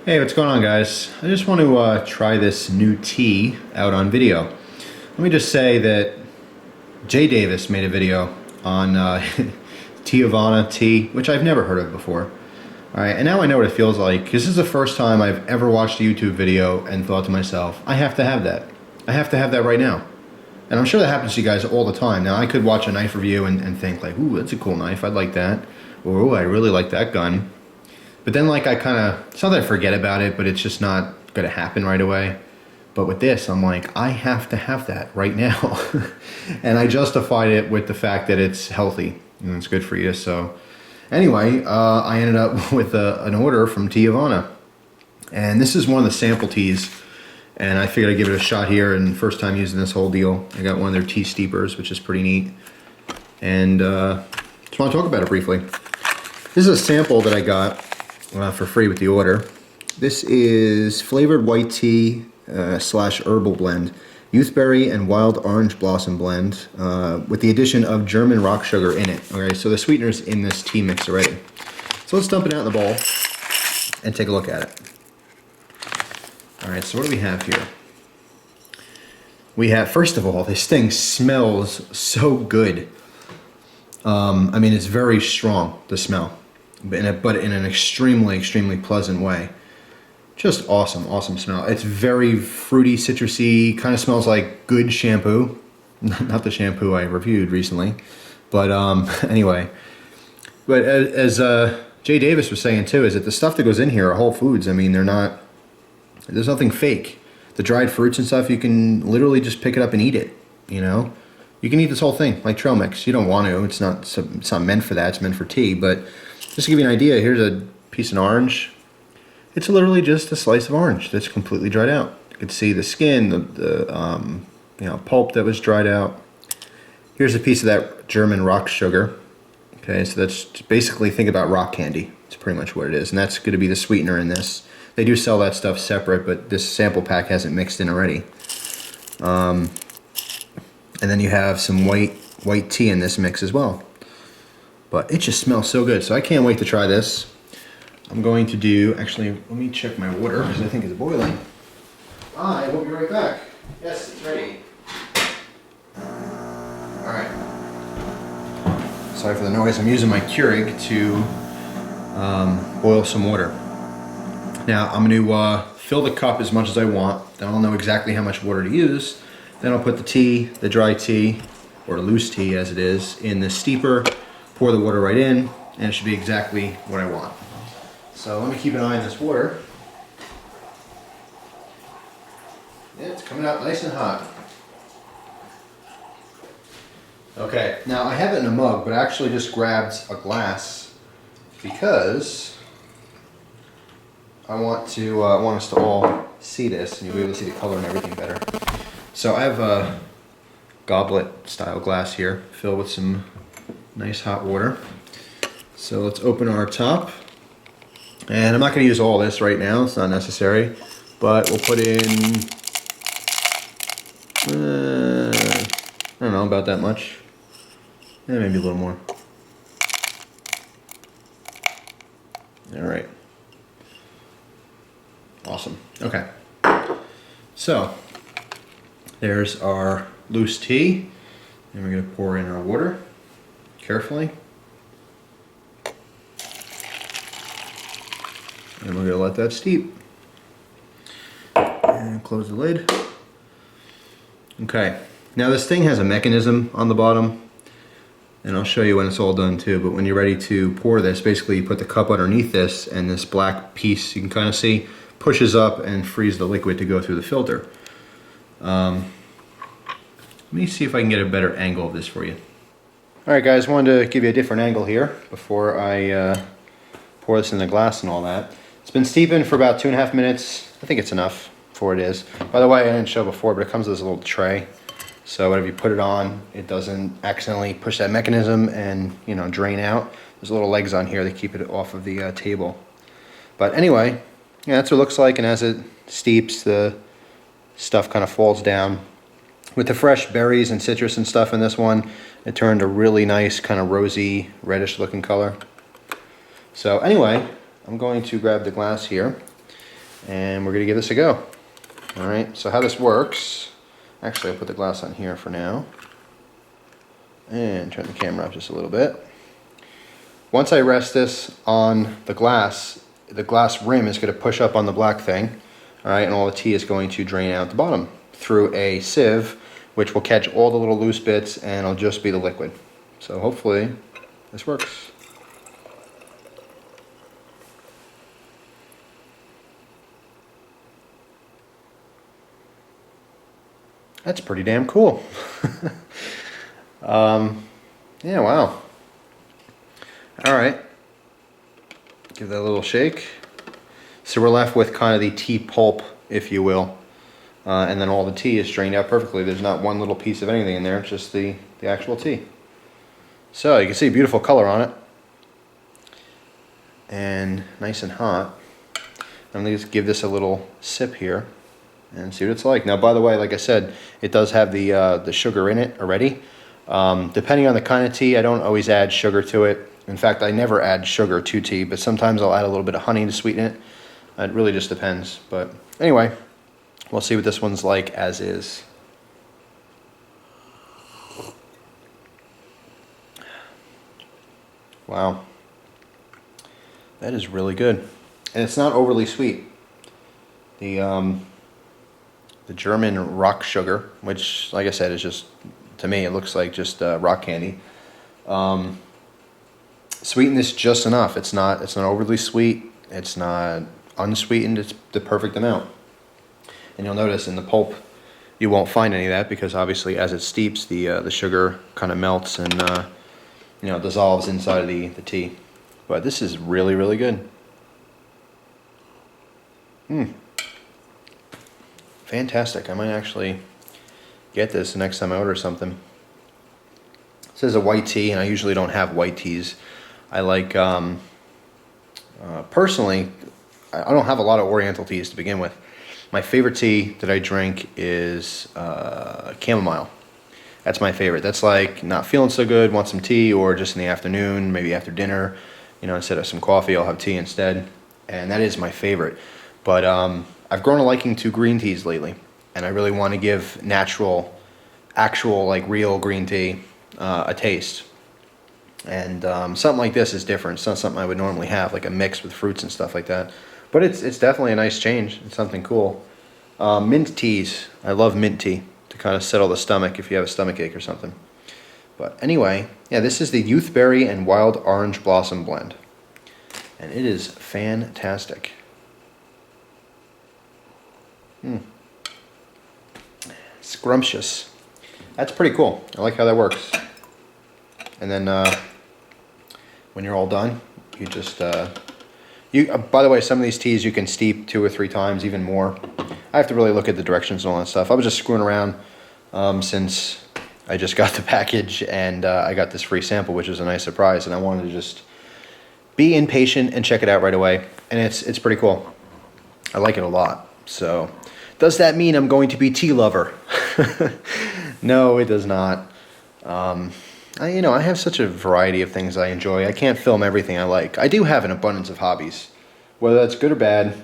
Hey, what's going on, guys? I just want to try this new tea out on video. Let me just say that Jay Davis made a video on Teavana tea, which I've never heard of before. All right, and now I know what it feels like. This is the first time I've ever watched a YouTube video and thought to myself, I have to have that. I have to have that right now. And I'm sure that happens to you guys all the time. Now, I could watch a knife review and think like, ooh, that's a cool knife. I'd like that. Or, ooh, I really like that gun. But then like I kind of, it's not that I forget about it, but it's just not going to happen right away. But with this, I'm like, I have to have that right now. And I justified it with the fact that it's healthy and it's good for you. So anyway, I ended up with an order from Teavana. And this is one of the sample teas. And I figured I'd give it a shot here, and first time using this whole deal. I got one of their tea steepers, which is pretty neat. And just want to talk about it briefly. This is a sample that I got for free with the order. This is flavored white tea slash herbal blend, Youthberry and wild orange blossom blend with the addition of German rock sugar in it. Okay, so the sweetener's in this tea mix already. So let's dump it out in the bowl and take a look at it. All right, so what do we have here? We have, first of all, this thing smells so good. I mean, it's very strong, the smell, but in an extremely, extremely pleasant way. Just awesome, awesome smell. It's very fruity, citrusy, kind of smells like good shampoo. Not the shampoo I reviewed recently, but anyway. But as Jay Davis was saying too, is that the stuff that goes in here are whole foods. I mean, there's nothing fake. The dried fruits and stuff, you can literally just pick it up and eat it, you know? You can eat this whole thing, like trail mix. You don't want to, it's not meant for that, it's meant for tea, but just to give you an idea, here's a piece of orange. It's literally just a slice of orange that's completely dried out. You can see the skin, the pulp that was dried out. Here's a piece of that German rock sugar. Okay, so that's basically, think about rock candy. It's pretty much what it is, and that's going to be the sweetener in this. They do sell that stuff separate, but this sample pack has it mixed in already. And then you have some white tea in this mix as well. But it just smells so good, so I can't wait to try this. I'm going to do, actually, let me check my water, because I think it's boiling. I will be right back. Yes, it's ready. Alright. Sorry for the noise, I'm using my Keurig to boil some water. Now I'm going to fill the cup as much as I want, then I'll know exactly how much water to use. Then I'll put the tea, the dry tea, or loose tea as it is, in the steeper, pour the water right in, and it should be exactly what I want. So let me keep an eye on this water. Yeah, it's coming out nice and hot. Okay, now I have it in a mug, but I actually just grabbed a glass because I want us to all see this, and you'll be able to see the color and everything better. So I have a goblet style glass here filled with some nice hot water. So let's open our top. And I'm not going to use all this right now, it's not necessary, but we'll put in, I don't know, about that much. Yeah, maybe a little more. Alright. Awesome. Okay. So, there's our loose tea. And we're going to pour in our water carefully. And we're going to let that steep. And close the lid. Okay. Now this thing has a mechanism on the bottom. And I'll show you when it's all done too. But when you're ready to pour this, basically you put the cup underneath this, and this black piece, you can kind of see, pushes up and frees the liquid to go through the filter. Let me see if I can get a better angle of this for you. Alright guys, wanted to give you a different angle here before I pour this in the glass and all that. It's been steeping for about 2.5 minutes. I think it's enough for what it is. By the way, I didn't show before, but it comes with this little tray. So whenever you put it on, it doesn't accidentally push that mechanism and, you know, drain out. There's little legs on here that keep it off of the table. But anyway, yeah, that's what it looks like, and as it steeps, the stuff kind of falls down. With the fresh berries and citrus and stuff in this one, it turned a really nice kind of rosy, reddish looking color. So anyway, I'm going to grab the glass here, and we're gonna give this a go. All right, so how this works, actually I'll put the glass on here for now, and turn the camera up just a little bit. Once I rest this on the glass rim is gonna push up on the black thing, all right, and all the tea is going to drain out the bottom through a sieve, which will catch all the little loose bits and it'll just be the liquid. So hopefully this works. That's pretty damn cool. Yeah, wow. All right, give that a little shake. So we're left with kind of the tea pulp, if you will. And then all the tea is drained out perfectly. There's not one little piece of anything in there, it's just the actual tea. So you can see beautiful color on it. And nice and hot. I'm gonna just give this a little sip here and see what it's like. Now, by the way, like I said, it does have the sugar in it already. Depending on the kind of tea, I don't always add sugar to it. In fact, I never add sugar to tea, but sometimes I'll add a little bit of honey to sweeten it. It really just depends. But anyway, we'll see what this one's like as is. Wow. That is really good. And it's not overly sweet. The German rock sugar, which, like I said, is just, to me, it looks like just rock candy. Sweeten this just enough. It's not overly sweet. It's not unsweetened. It's the perfect amount. And you'll notice in the pulp, you won't find any of that because obviously, as it steeps, the sugar kind of melts and dissolves inside of the tea. But this is really, really good. Fantastic. I might actually get this the next time I order something. This is a white tea, and I usually don't have white teas. I like, personally, I don't have a lot of oriental teas to begin with. My favorite tea that I drink is chamomile. That's my favorite. That's like not feeling so good, want some tea, or just in the afternoon, maybe after dinner, instead of some coffee, I'll have tea instead. And that is my favorite. But I've grown a liking to green teas lately, and I really want to give natural, actual, like real green tea a taste. And something like this is different. It's not something I would normally have, like a mix with fruits and stuff like that. But it's definitely a nice change. It's something cool. Mint teas. I love mint tea to kind of settle the stomach if you have a stomach ache or something. But anyway, yeah, this is the Youthberry and Wild Orange Blossom blend. And it is fantastic. Scrumptious. That's pretty cool. I like how that works. And then when you're all done, you just by the way, some of these teas you can steep 2 or 3 times, even more. I have to really look at the directions and all that stuff. I was just screwing around since I just got the package and I got this free sample, which was a nice surprise, and I wanted to just be impatient and check it out right away. And it's pretty cool. I like it a lot. So does that mean I'm going to be tea lover? No, it does not. I have such a variety of things I enjoy. I can't film everything I like. I do have an abundance of hobbies. Whether that's good or bad,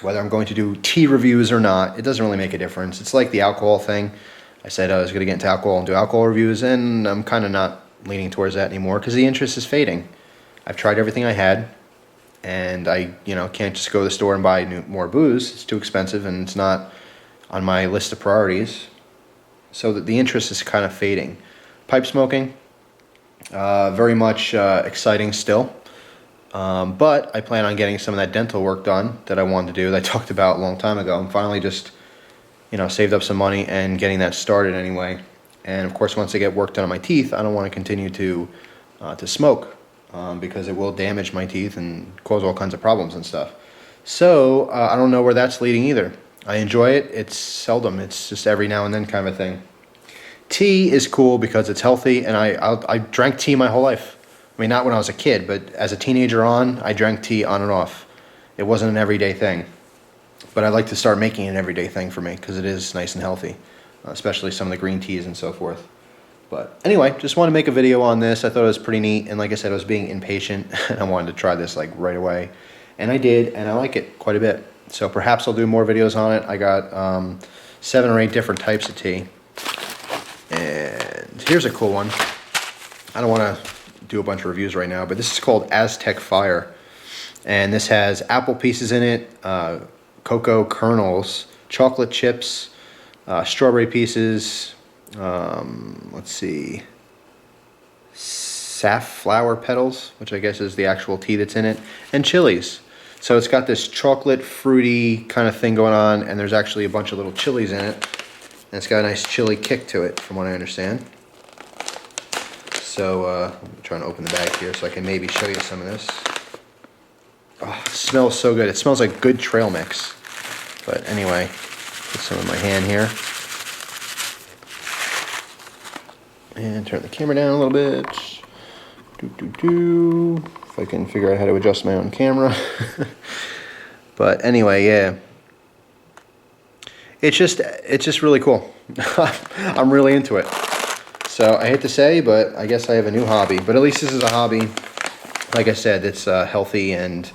whether I'm going to do tea reviews or not, it doesn't really make a difference. It's like the alcohol thing. I said I was going to get into alcohol and do alcohol reviews, and I'm kind of not leaning towards that anymore because the interest is fading. I've tried everything I had, and I can't just go to the store and buy more booze. It's too expensive, and it's not on my list of priorities. So the interest is kind of fading. Pipe smoking, very much exciting still. But I plan on getting some of that dental work done that I wanted to do, that I talked about a long time ago. I'm finally just, saved up some money and getting that started anyway. And of course, once I get work done on my teeth, I don't want to continue to smoke because it will damage my teeth and cause all kinds of problems and stuff. So I don't know where that's leading either. I enjoy it. It's seldom. It's just every now and then kind of a thing. Tea is cool because it's healthy, and I drank tea my whole life. I mean, not when I was a kid, but as a teenager on, I drank tea on and off. It wasn't an everyday thing. But I'd like to start making it an everyday thing for me because it is nice and healthy, especially some of the green teas and so forth. But anyway, just want to make a video on this. I thought it was pretty neat, and like I said, I was being impatient, and I wanted to try this like right away. And I did, and I like it quite a bit. So perhaps I'll do more videos on it. I got 7 or 8 different types of tea. And here's a cool one. I don't want to do a bunch of reviews right now, but this is called Aztec Fire. And this has apple pieces in it, cocoa kernels, chocolate chips, strawberry pieces, let's see, safflower petals, which I guess is the actual tea that's in it, and chilies. So it's got this chocolate fruity kind of thing going on, and there's actually a bunch of little chilies in it. And it's got a nice chili kick to it, from what I understand. So I'm trying to open the bag here so I can maybe show you some of this. Oh, it smells so good. It smells like good trail mix. But anyway, put some in my hand here. And turn the camera down a little bit. If I can figure out how to adjust my own camera. But anyway, yeah. It's just really cool. I'm really into it. So I hate to say, but I guess I have a new hobby. But at least this is a hobby. Like I said, it's healthy and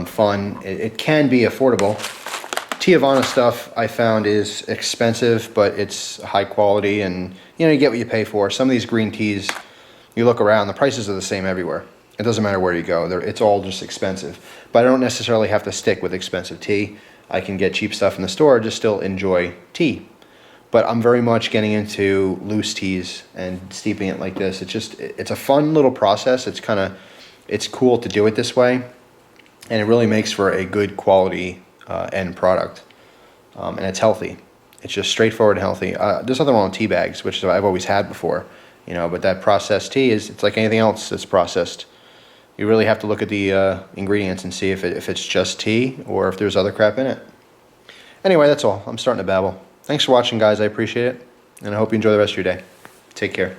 fun. It can be affordable. Teavana stuff I found is expensive, but it's high quality, and you get what you pay for. Some of these green teas, you look around, the prices are the same everywhere. It doesn't matter where you go. It's all just expensive. But I don't necessarily have to stick with expensive tea. I can get cheap stuff in the store, just still enjoy tea. But I'm very much getting into loose teas and steeping it like this. It's a fun little process. It's cool to do it this way. And it really makes for a good quality end product. And it's healthy. It's just straightforward and healthy. There's nothing wrong with tea bags, which I've always had before. But that processed tea it's like anything else that's processed. You really have to look at the ingredients and see if it's just tea or if there's other crap in it. Anyway, that's all. I'm starting to babble. Thanks for watching, guys. I appreciate it. And I hope you enjoy the rest of your day. Take care.